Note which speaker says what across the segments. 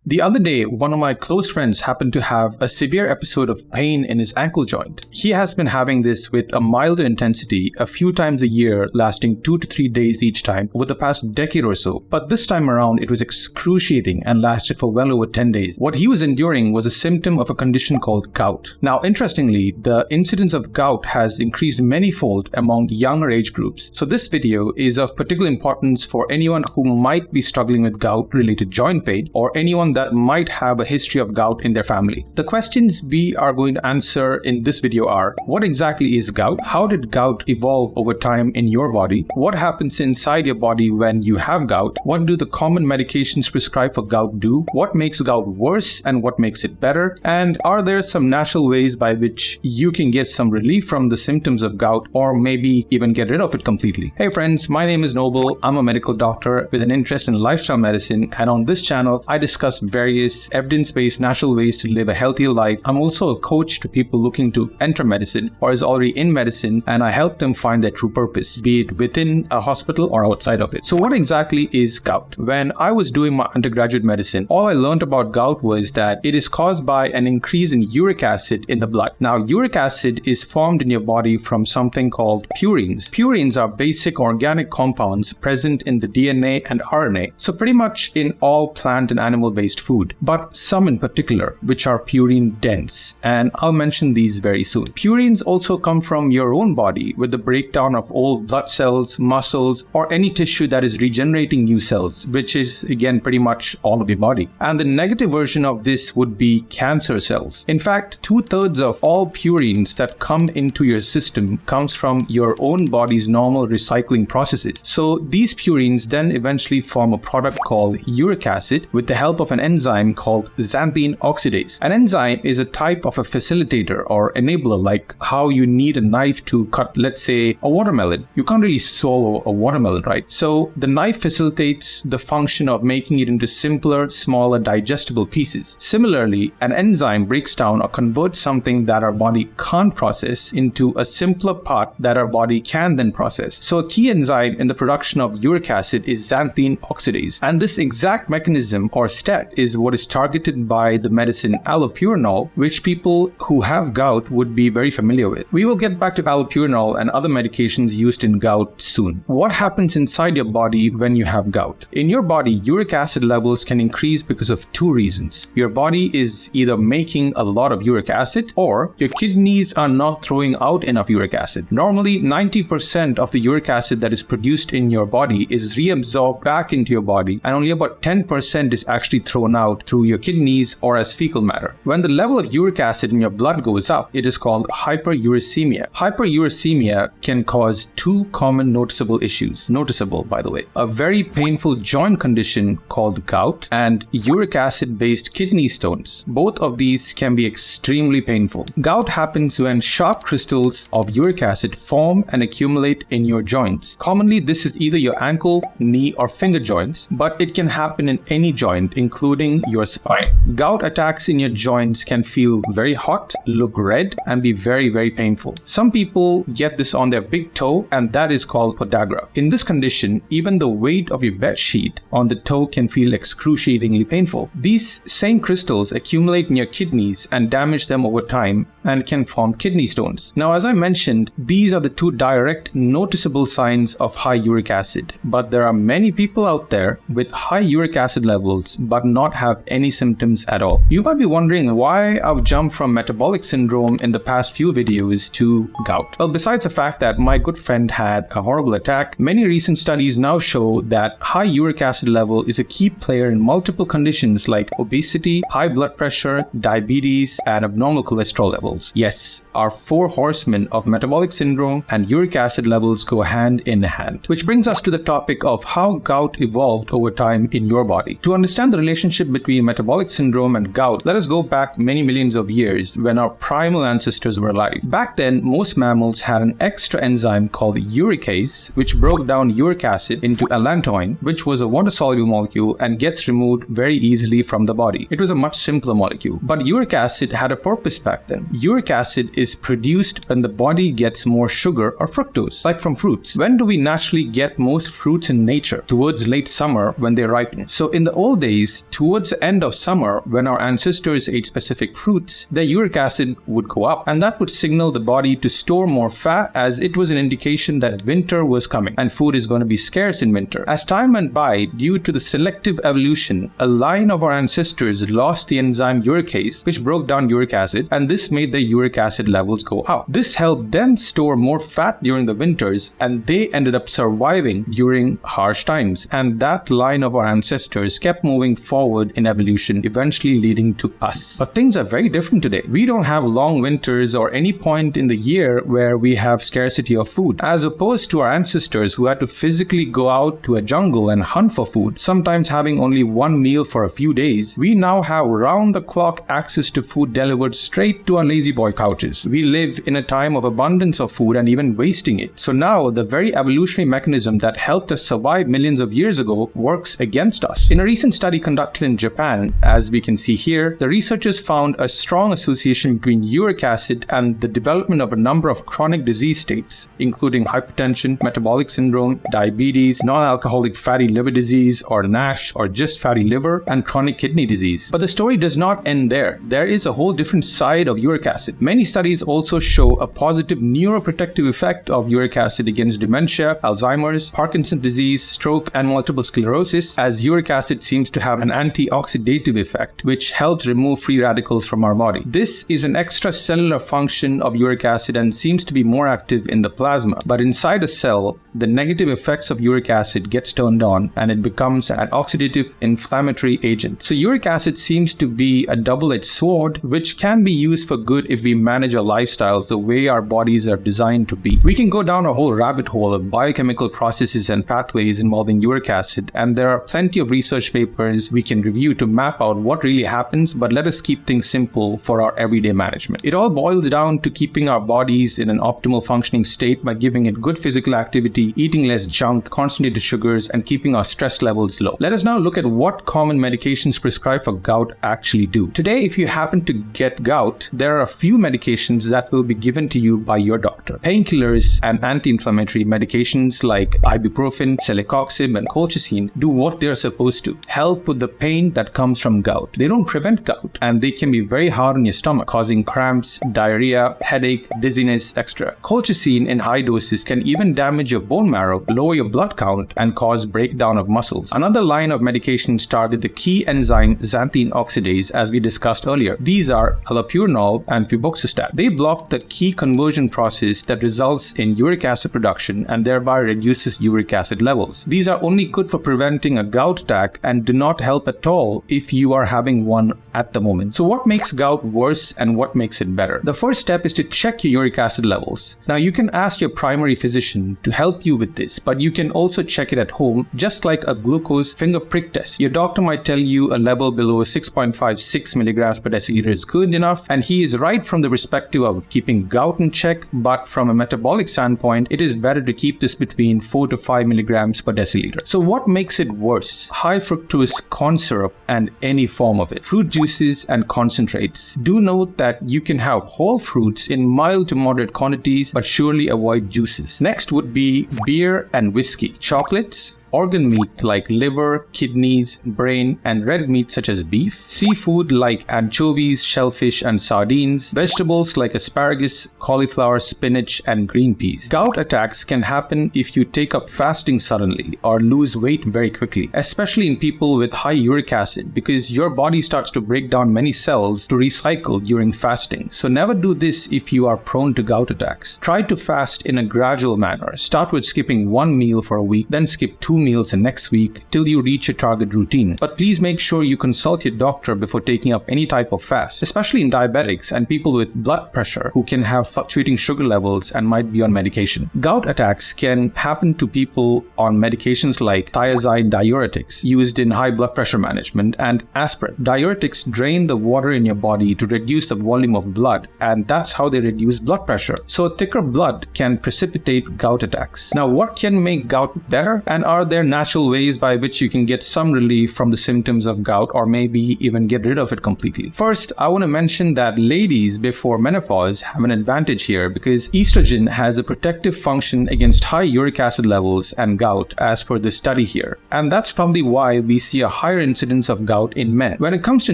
Speaker 1: The other day, one of my close friends happened to have a severe episode of pain in his ankle joint. He has been having this with a milder intensity a few times a year, lasting 2 to 3 days each time over the past decade or so. But this time around, it was excruciating and lasted for well over 10 days. What he was enduring was a symptom of a condition called gout. Now, interestingly, the incidence of gout has increased manyfold among younger age groups. So this video is of particular importance for anyone who might be struggling with gout-related joint pain or anyone that might have a history of gout in their family. The questions we are going to answer in this video are: what exactly is gout? How did gout evolve over time in your body? What happens inside your body when you have gout? What do the common medications prescribed for gout do? What makes gout worse and what makes it better? And are there some natural ways by which you can get some relief from the symptoms of gout or maybe even get rid of it completely? Hey friends, my name is Noble. I'm a medical doctor with an interest in lifestyle medicine, and on this channel I discuss various evidence-based natural ways to live a healthier life. I'm also a coach to people looking to enter medicine or is already in medicine, and I help them find their true purpose, be it within a hospital or outside of it. So what exactly is gout? When I was doing my undergraduate medicine, all I learned about gout was that it is caused by an increase in uric acid in the blood. Now, uric acid is formed in your body from something called purines. Purines are basic organic compounds present in the DNA and RNA, so pretty much in all plant and animal-based food, but some in particular, which are purine dense, and I'll mention these very soon. Purines also come from your own body with the breakdown of old blood cells, muscles, or any tissue that is regenerating new cells, which is again pretty much all of your body. And the negative version of this would be cancer cells. In fact, 2/3 of all purines that come into your system comes from your own body's normal recycling processes. So these purines then eventually form a product called uric acid with the help of an enzyme called xanthine oxidase. An enzyme is a type of a facilitator or enabler, like how you need a knife to cut, let's say, a watermelon. You can't really swallow a watermelon, right? So the knife facilitates the function of making it into simpler, smaller, digestible pieces. Similarly, an enzyme breaks down or converts something that our body can't process into a simpler part that our body can then process. So a key enzyme in the production of uric acid is xanthine oxidase. And this exact mechanism or stat is what is targeted by the medicine allopurinol, which people who have gout would be very familiar with. We will get back to allopurinol and other medications used in gout soon. What happens inside your body when you have gout? In your body, uric acid levels can increase because of two reasons. Your body is either making a lot of uric acid or your kidneys are not throwing out enough uric acid. Normally, 90% of the uric acid that is produced in your body is reabsorbed back into your body, and only about 10% is actually thrown out through your kidneys or as fecal matter. When the level of uric acid in your blood goes up, it is called hyperuricemia. Hyperuricemia can cause two common noticeable issues. Noticeable, by the way. A very painful joint condition called gout and uric acid-based kidney stones. Both of these can be extremely painful. Gout happens when sharp crystals of uric acid form and accumulate in your joints. Commonly, this is either your ankle, knee, or finger joints, but it can happen in any joint, including your spine. Gout attacks in your joints can feel very hot, look red, and be very, very painful. Some people get this on their big toe, and that is called podagra. In this condition, even the weight of your bed sheet on the toe can feel excruciatingly painful. These same crystals accumulate in your kidneys and damage them over time and can form kidney stones. Now, as I mentioned, these are the two direct noticeable signs of high uric acid, but there are many people out there with high uric acid levels but not have any symptoms at all. You might be wondering why I've jumped from metabolic syndrome in the past few videos to gout. Well, besides the fact that my good friend had a horrible attack, many recent studies now show that high uric acid level is a key player in multiple conditions like obesity, high blood pressure, diabetes, and abnormal cholesterol levels. Yes, our four horsemen of metabolic syndrome and uric acid levels go hand in hand. Which brings us to the topic of how gout evolved over time in your body. To understand the relationship between metabolic syndrome and gout, let us go back many millions of years when our primal ancestors were alive. Back then, most mammals had an extra enzyme called uricase, which broke down uric acid into allantoin, which was a water-soluble molecule and gets removed very easily from the body. It was a much simpler molecule. But uric acid had a purpose back then. Uric acid is produced when the body gets more sugar or fructose, like from fruits. When do we naturally get most fruits in nature? Towards late summer when they ripen. So in the old days, towards the end of summer, when our ancestors ate specific fruits, their uric acid would go up, and that would signal the body to store more fat, as it was an indication that winter was coming and food is going to be scarce in winter. As time went by, due to the selective evolution, a line of our ancestors lost the enzyme uricase, which broke down uric acid, and this made their uric acid levels go up. This helped them store more fat during the winters, and they ended up surviving during harsh times. And that line of our ancestors kept moving forward in evolution, eventually leading to us. But things are very different today. We don't have long winters or any point in the year where we have scarcity of food, as opposed to our ancestors who had to physically go out to a jungle and hunt for food, sometimes having only one meal for a few days. We now have round-the-clock access to food delivered straight to our lazy boy couches. We live in a time of abundance of food and even wasting it. So now the very evolutionary mechanism that helped us survive millions of years ago works against us. In a recent study conducted in Japan, as we can see here, the researchers found a strong association between uric acid and the development of a number of chronic disease states, including hypertension, metabolic syndrome, diabetes, non-alcoholic fatty liver disease, or NASH, or just fatty liver, and chronic kidney disease. But the story does not end there. There is a whole different side of uric acid. Many studies also show a positive neuroprotective effect of uric acid against dementia, Alzheimer's, Parkinson's disease, stroke, and multiple sclerosis, as uric acid seems to have an antioxidative effect, which helps remove free radicals from our body. This is an extracellular function of uric acid and seems to be more active in the plasma. But inside a cell, the negative effects of uric acid gets turned on, and it becomes an oxidative inflammatory agent. So uric acid seems to be a double-edged sword, which can be used for good if we manage our lifestyles the way our bodies are designed to be. We can go down a whole rabbit hole of biochemical processes and pathways involving uric acid, and there are plenty of research papers we can review to map out what really happens, but let us keep things simple for our everyday management. It all boils down to keeping our bodies in an optimal functioning state by giving it good physical activity, eating less junk, concentrated sugars, and keeping our stress levels low. Let us now look at what common medications prescribed for gout actually do. Today, if you happen to get gout, there are a few medications that will be given to you by your doctor. Painkillers and anti-inflammatory medications like ibuprofen, celecoxib, and colchicine do what they're supposed to: help with the pain that comes from gout. They don't prevent gout, and they can be very hard on your stomach, causing cramps, diarrhea, headache, dizziness, etc. Colchicine in high doses can even damage your bone marrow, lower your blood count, and cause breakdown of muscles. Another line of medications target the key enzyme xanthine oxidase, as we discussed earlier. These are allopurinol and febuxostat. They block the key conversion process that results in uric acid production and thereby reduces uric acid levels. These are only good for preventing a gout attack and do not help at all if you are having one at the moment. So what makes gout worse and what makes it better? The first step is to check your uric acid levels. Now, you can ask your primary physician to help you with this, but you can also check it at home, just like a glucose finger prick test. Your doctor might tell you a level below 6.56 milligrams per deciliter is good enough, and he is right from the perspective of keeping gout in check, but from a metabolic standpoint, it is better to keep this between 4 to 5 milligrams per deciliter. So what makes it worse? High fructose corn syrup and any form of it. Fruit juices and concentrates. Do note that you can have whole fruits in mild to moderate quantities, but surely avoid juices. Next would be beer and whiskey. Chocolates, organ meat like liver, kidneys, brain, and red meat such as beef, seafood like anchovies, shellfish, and sardines, vegetables like asparagus, cauliflower, spinach, and green peas. Gout attacks can happen if you take up fasting suddenly or lose weight very quickly, especially in people with high uric acid, because your body starts to break down many cells to recycle during fasting. So never do this if you are prone to gout attacks. Try to fast in a gradual manner. Start with skipping one meal for a week, then skip 2 meals the next week till you reach your target routine. But please make sure you consult your doctor before taking up any type of fast, especially in diabetics and people with blood pressure who can have fluctuating sugar levels and might be on medication. Gout attacks can happen to people on medications like thiazide diuretics used in high blood pressure management and aspirin. Diuretics drain the water in your body to reduce the volume of blood, and that's how they reduce blood pressure. So thicker blood can precipitate gout attacks. Now, what can make gout better, and are are there natural ways by which you can get some relief from the symptoms of gout, or maybe even get rid of it completely? First, I want to mention that ladies before menopause have an advantage here because estrogen has a protective function against high uric acid levels and gout as per the study here. And that's probably why we see a higher incidence of gout in men. When it comes to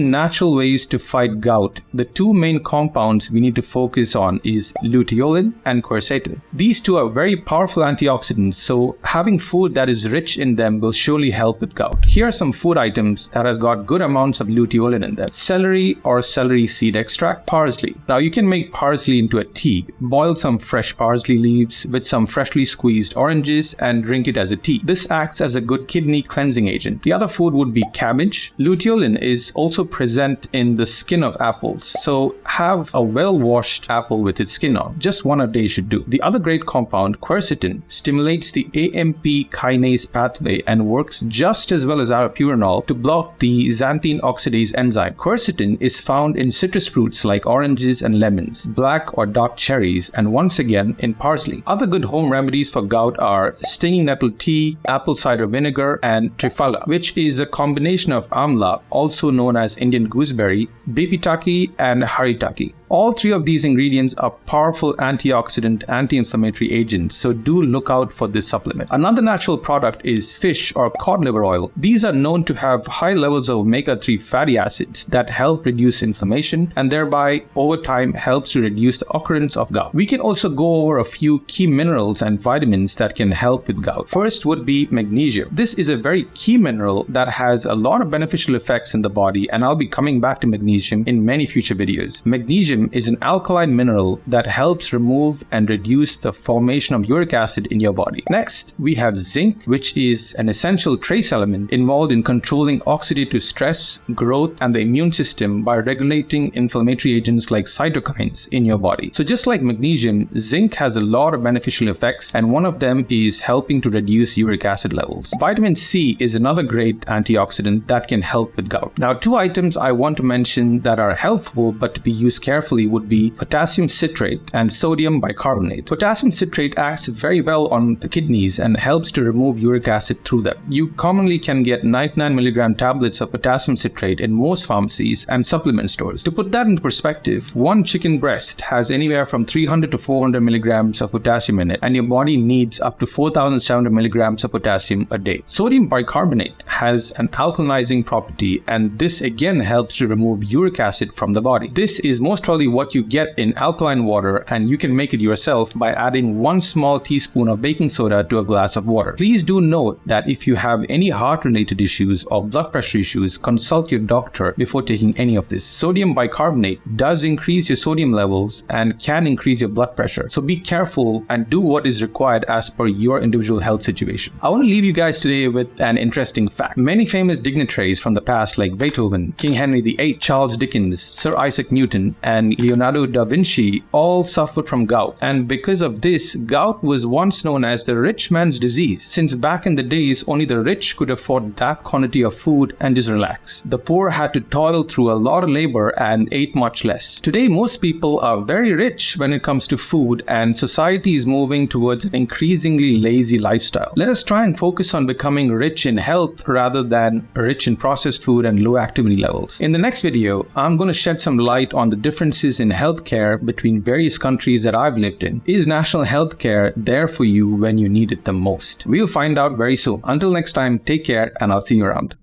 Speaker 1: natural ways to fight gout, the two main compounds we need to focus on is luteolin and quercetin. These two are very powerful antioxidants, so having food that is rich in them will surely help with gout. Here are some food items that has got good amounts of luteolin in them. Celery or celery seed extract, parsley. Now you can make parsley into a tea. Boil some fresh parsley leaves with some freshly squeezed oranges and drink it as a tea. This acts as a good kidney cleansing agent. The other food would be cabbage. Luteolin is also present in the skin of apples, so have a well-washed apple with its skin on. Just one a day should do. The other great compound, quercetin, stimulates the AMP kinase pathway and works just as well as allopurinol to block the xanthine oxidase enzyme. Quercetin is found in citrus fruits like oranges and lemons, black or dark cherries, and once again in parsley. Other good home remedies for gout are stinging nettle tea, apple cider vinegar, and triphala, which is a combination of amla, also known as Indian gooseberry, bipitaki, and haritaki. All three of these ingredients are powerful antioxidant, anti-inflammatory agents, so do look out for this supplement. Another natural product is fish or cod liver oil. These are known to have high levels of omega-3 fatty acids that help reduce inflammation and thereby over time helps to reduce the occurrence of gout. We can also go over a few key minerals and vitamins that can help with gout. First would be magnesium. This is a very key mineral that has a lot of beneficial effects in the body, and I'll be coming back to magnesium in many future videos. Magnesium is an alkaline mineral that helps remove and reduce the formation of uric acid in your body. Next, we have zinc, which is an essential trace element involved in controlling oxidative stress, growth, and the immune system by regulating inflammatory agents like cytokines in your body. So just like magnesium, zinc has a lot of beneficial effects, and one of them is helping to reduce uric acid levels. Vitamin C is another great antioxidant that can help with gout. Now, two items I want to mention that are helpful but to be used carefully would be potassium citrate and sodium bicarbonate. Potassium citrate acts very well on the kidneys and helps to remove uric acid through them. You commonly can get 99 mg tablets of potassium citrate in most pharmacies and supplement stores. To put that into perspective, one chicken breast has anywhere from 300 to 400 milligrams of potassium in it, and your body needs up to 4,700 milligrams of potassium a day. Sodium bicarbonate has an alkalizing property, and this again helps to remove uric acid from the body. This is most probably what you get in alkaline water, and you can make it yourself by adding 1 small teaspoon of baking soda to a glass of water. Please do note that if you have any heart-related issues or blood pressure issues, consult your doctor before taking any of this. Sodium bicarbonate does increase your sodium levels and can increase your blood pressure, so be careful and do what is required as per your individual health situation. I want to leave you guys today with an interesting fact. Many famous dignitaries from the past like Beethoven, King Henry VIII, Charles Dickens, Sir Isaac Newton, and Leonardo da Vinci all suffered from gout, and because of this, gout was once known as the rich man's disease, since back in the days only the rich could afford that quantity of food and just relax. The poor had to toil through a lot of labor and ate much less. Today most people are very rich when it comes to food, and society is moving towards an increasingly lazy lifestyle. Let us try and focus on becoming rich in health rather than rich in processed food and low activity levels. In the next video, I'm going to shed some light on the differences in healthcare between various countries that I've lived in. Is national healthcare there for you when you need it the most? We'll find out very soon. Until next time, take care, and I'll see you around.